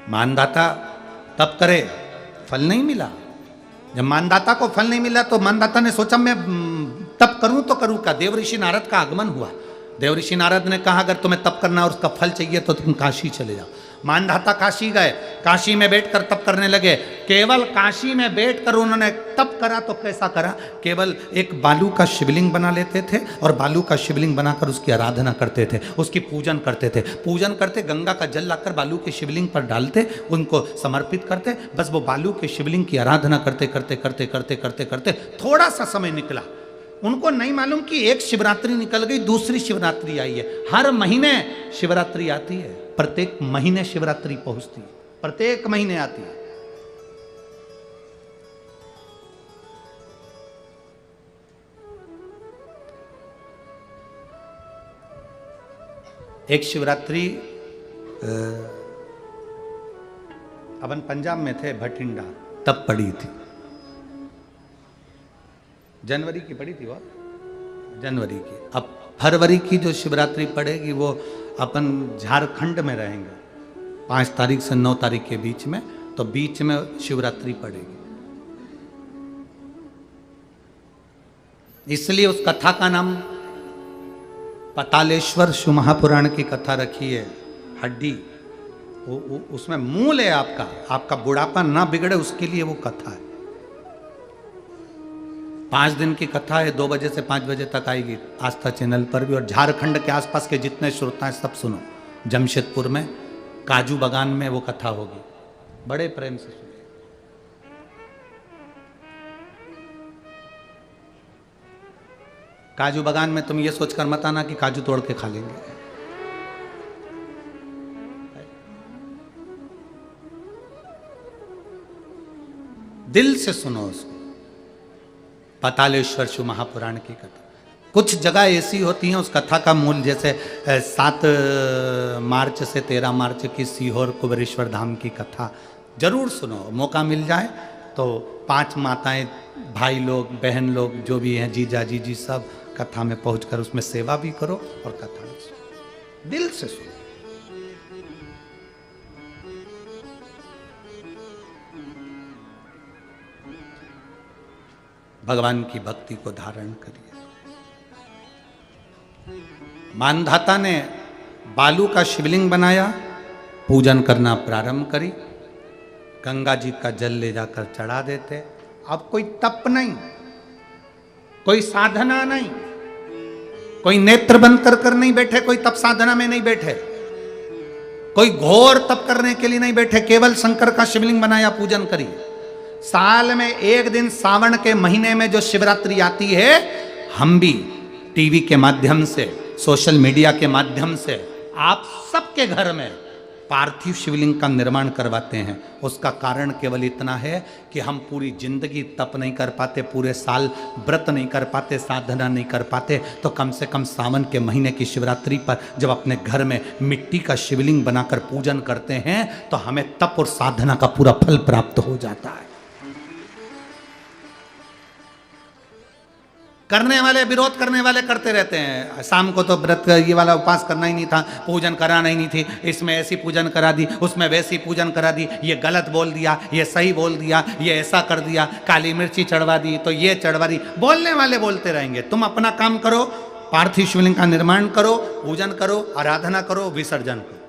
मानदाता तप करे, फल नहीं मिला। जब मानदाता को फल नहीं मिला तो मानदाता ने सोचा मैं तप करूं तो करूं क्या। देव ऋषि नारद का आगमन हुआ। देव ऋषि नारद ने कहा अगर तुम्हें तप करना और उसका फल चाहिए तो तुम काशी चले जाओ। मानधाता काशी गए, काशी में बैठकर तप करने लगे। केवल काशी में बैठकर उन्होंने तप करा तो कैसा करा, केवल एक बालू का शिवलिंग बना लेते थे और बालू का शिवलिंग बनाकर उसकी आराधना करते थे, उसकी पूजन करते थे। पूजन करते, गंगा का जल लाकर बालू के शिवलिंग पर डालते, उनको समर्पित करते। बस वो बालू के शिवलिंग की आराधना करते करते करते करते करते करते थोड़ा सा समय निकला। उनको नहीं मालूम कि एक शिवरात्रि निकल गई, दूसरी शिवरात्रि आई है। हर महीने शिवरात्रि आती है, प्रत्येक महीने शिवरात्रि पहुंचती है, प्रत्येक महीने आती है। एक शिवरात्रि अपन पंजाब में थे, भटिंडा, तब पड़ी थी। जनवरी की पड़ी थी वो, जनवरी की। अब फरवरी की जो शिवरात्रि पड़ेगी वो अपन झारखंड में रहेंगे 5 तारीख से 9 तारीख के बीच में, तो बीच में शिवरात्रि पड़ेगी। इसलिए उस कथा का नाम पतालेश्वर शिव महापुराण की कथा रखी है। हड्डी उसमें मूल है आपका बुढ़ापा ना बिगड़े उसके लिए वो कथा है। 5 दिन की कथा है, 2 बजे से 5 बजे तक आएगी आस्था चैनल पर भी। और झारखंड के आसपास के जितने श्रोता हैं सब सुनो। जमशेदपुर में काजू बागान में वो कथा होगी, बड़े प्रेम से सुनो। काजू बागान में तुम ये सोचकर मत आना कि काजू तोड़ के खा लेंगे। दिल से सुनो उसको। पतालेश्वर शिव महापुराण की कथा। कुछ जगह ऐसी होती हैं उस कथा का मूल, जैसे 7 मार्च से 13 मार्च की सीहोर कुबेरेश्वर धाम की कथा जरूर सुनो, मौका मिल जाए तो। 5 माताएं, भाई लोग, बहन लोग जो भी हैं, जीजा जीजी, सब कथा में पहुंचकर उसमें सेवा भी करो और कथा भी सुनो, दिल से सुनो। भगवान की भक्ति को धारण करिए। मानधाता ने बालू का शिवलिंग बनाया, पूजन करना प्रारंभ करी, गंगा जी का जल ले जाकर चढ़ा देते। अब कोई तप नहीं, कोई साधना नहीं, कोई नेत्र बंद कर नहीं बैठे, कोई तप साधना में नहीं बैठे, कोई घोर तप करने के लिए नहीं बैठे, केवल शंकर का शिवलिंग बनाया, पूजन करी। साल में एक दिन सावन के महीने में जो शिवरात्रि आती है, हम भी टीवी के माध्यम से, सोशल मीडिया के माध्यम से आप सबके घर में पार्थिव शिवलिंग का निर्माण करवाते हैं। उसका कारण केवल इतना है कि हम पूरी जिंदगी तप नहीं कर पाते, पूरे साल व्रत नहीं कर पाते, साधना नहीं कर पाते, तो कम से कम सावन के महीने की शिवरात्रि पर जब अपने घर में मिट्टी का शिवलिंग बनाकर पूजन करते हैं तो हमें तप और साधना का पूरा फल प्राप्त हो जाता है। करने वाले, विरोध करने वाले करते रहते हैं। शाम को तो व्रत ये वाला उपवास करना ही नहीं था, पूजन कराना ही नहीं थी, इसमें ऐसी पूजन करा दी, उसमें वैसी पूजन करा दी, ये गलत बोल दिया, ये सही बोल दिया, ये ऐसा कर दिया, काली मिर्ची चढ़वा दी तो ये चढ़वा दी। बोलने वाले बोलते रहेंगे। तुम अपना काम करो, पार्थिव शिवलिंग का निर्माण करो, पूजन करो, आराधना करो, विसर्जन करो।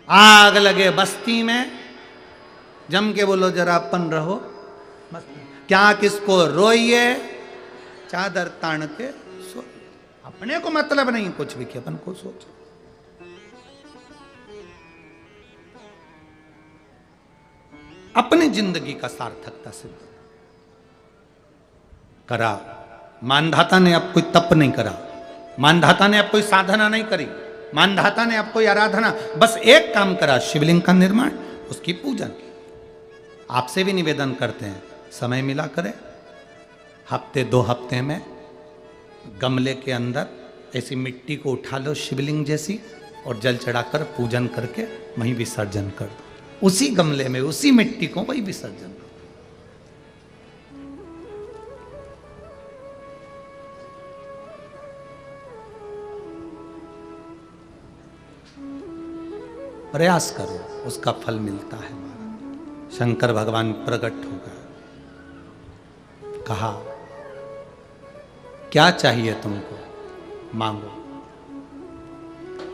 आग लगे बस्ती में, जम के बोलो जरा अपन रहो, क्या किसको रोइए, चादर तान के सो। अपने को मतलब नहीं कुछ भी कि अपन को सोच। अपनी जिंदगी का सार्थकता सिद्ध करा। मानधाता ने अब कोई तप नहीं करा, मानधाता ने अब कोई साधना नहीं करी, मानधाता ने अब कोई आराधना, बस एक काम करा, शिवलिंग का निर्माण, उसकी पूजन की। आपसे भी निवेदन करते हैं, समय मिला करें, हफ्ते 2 हफ्ते में गमले के अंदर ऐसी मिट्टी को उठा लो शिवलिंग जैसी और जल चढ़ाकर पूजन करके वहीं विसर्जन कर दो। उसी गमले में, उसी मिट्टी को वहीं विसर्जन करो। प्रयास करो, उसका फल मिलता है महाराज। शंकर भगवान प्रकट हो गए, कहा क्या चाहिए तुमको, मांगो।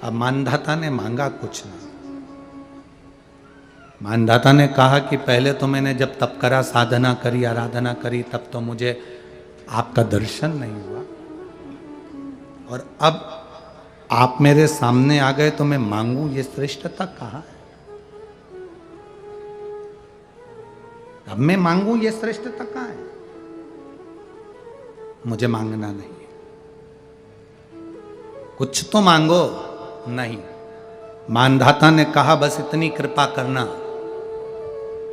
अब मानधाता ने मांगा कुछ ना। मानधाता ने कहा कि पहले तो मैंने जब तप करा, साधना करी, आराधना करी, तब तो मुझे आपका दर्शन नहीं हुआ, और अब आप मेरे सामने आ गए तो मैं मांगू, ये श्रेष्ठता कहाँ है? अब मैं मांगू, ये श्रेष्ठता कहाँ है? मुझे मांगना नहीं है। कुछ तो मांगो। नहीं, मानधाता ने कहा बस इतनी कृपा करना,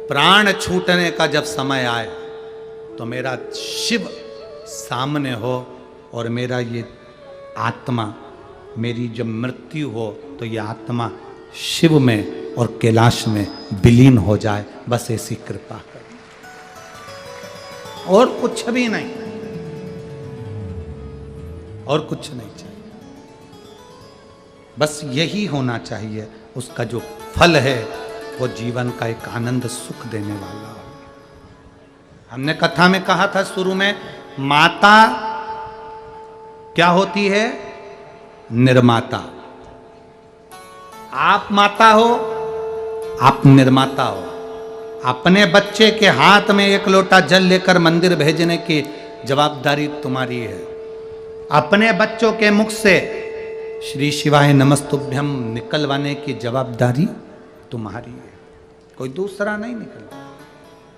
प्राण छूटने का जब समय आए तो मेरा शिव सामने हो, और मेरा ये आत्मा, मेरी जब मृत्यु हो तो ये आत्मा शिव में और कैलाश में विलीन हो जाए, बस ऐसी कृपा कर, और कुछ भी नहीं, और कुछ नहीं चाहिए। बस यही होना चाहिए। उसका जो फल है वो जीवन का एक आनंद सुख देने वाला हो। हमने कथा में कहा था शुरू में, माता क्या होती है? निर्माता। आप माता हो, आप निर्माता हो। अपने बच्चे के हाथ में एक लोटा जल लेकर मंदिर भेजने की जवाबदारी तुम्हारी है। अपने बच्चों के मुख से श्री शिवाय नमस्तुभ्यम निकलवाने की जवाबदारी तुम्हारी है, कोई दूसरा नहीं निकलवा।